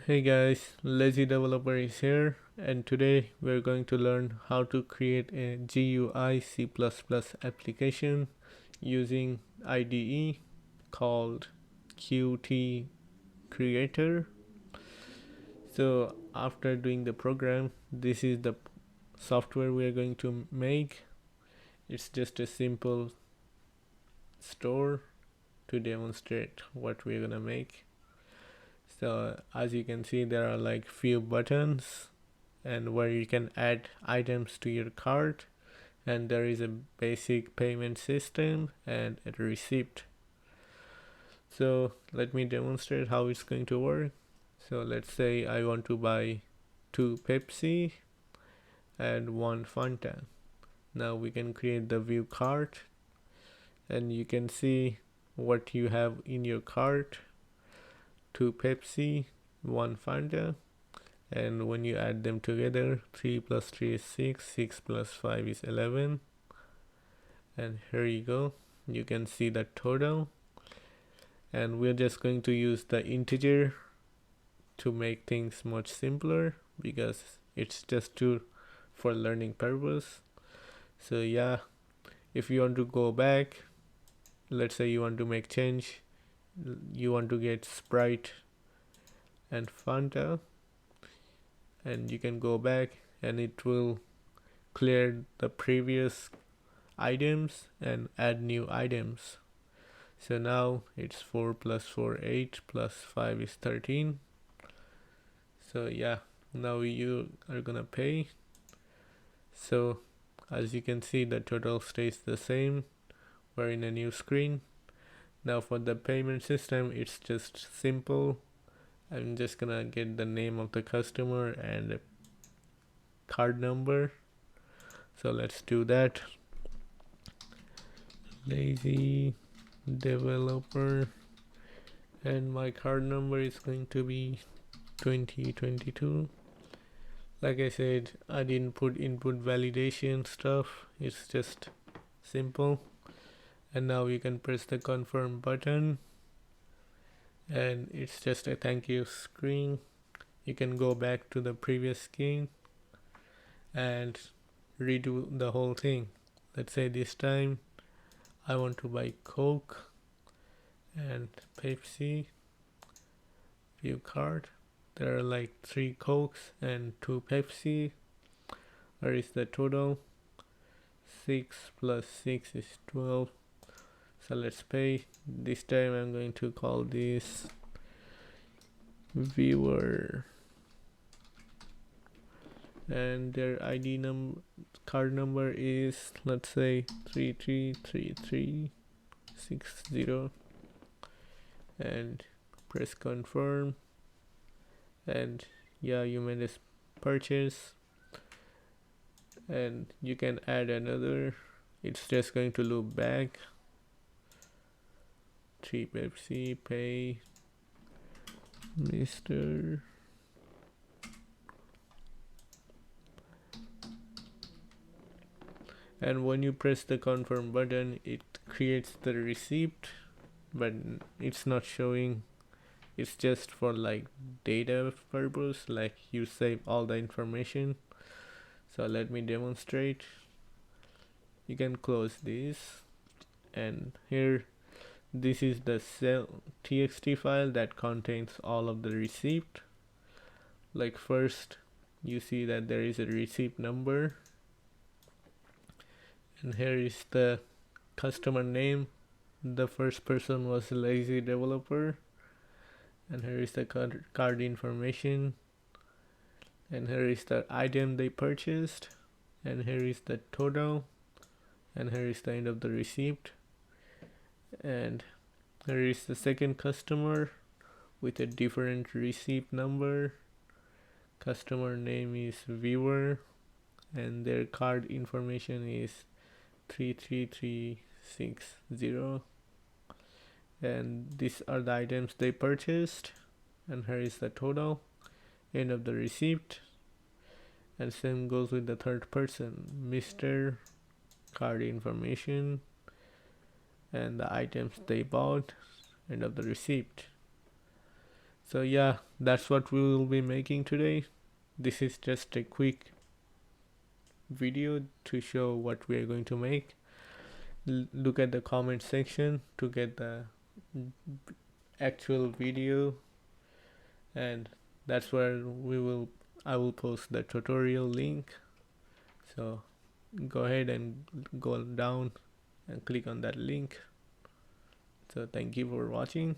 Hey guys, Lazy Developer is here, and today we're going to learn how to create a GUI C++ application using IDE called Qt Creator. So after doing the program, this is the software we are going to make. It's just a simple store to demonstrate what we're gonna make. So as you can see, there are like few buttons and where you can add items to your cart, and there is a basic payment system and a receipt. So let me demonstrate how it's going to work. So let's say I want to buy 2 Pepsi and 1 Fanta. Now we can create the view cart, and you can see what you have in your cart: 2 Pepsi, 1 Fanta, and when you add them together, 3 plus 3 is 6, 6 plus 5 is 11, and here you go, you can see the total. And we're just going to use the integer to make things much simpler because it's just for learning purpose. So yeah, if you want to go back, let's say you want to make change, you want to get Sprite and Fanta, and you can go back and it will clear the previous items and add new items. So now it's 4 plus 4 8 plus 5 is 13. So yeah, now you are gonna pay. So as you can see, the total stays the same. We're in a new screen. Now for the payment system, it's just simple. I'm just gonna get the name of the customer and a card number. So let's do that. Lazy developer, and my card number is going to be 2022. Like I said, I didn't put input validation stuff, it's just simple. And now you can press the confirm button, and it's just a thank you screen. You can go back to the previous screen and redo the whole thing. Let's say this time I want to buy Coke and Pepsi. View card. There are like 3 Cokes and 2 Pepsi. Where is the total? 6 plus 6 is 12. So let's pay. This time I'm going to call this viewer, and their ID card number is, let's say, 333360, and press confirm. And yeah, you made this purchase, and you can add another. It's just going to loop back. 3 Pepsi, pay Mr. And when you press the confirm button, it creates the receipt, but it's not showing. It's just for like data purpose, like you save all the information. So let me demonstrate. You can close this, and here, this is the txt file that contains all of the receipt. Like first, you see that there is a receipt number, and here is the customer name. The first person was Lazy Developer, and here is the card information, and here is the item they purchased, and here is the total, and here is the end of the receipt. And here is the second customer with a different receipt number. Customer name is viewer, and their card information is 33360, and these are the items they purchased, and here is the total, end of the receipt. And same goes with the third person, Mr. Card information and the items they bought, end of the receipt. So yeah, that's what we will be making today. This is just a quick video to show what we are going to make. Look at the comment section to get the actual video, and that's where I will post the tutorial link. So go ahead and go down and click on that link. So thank you for watching.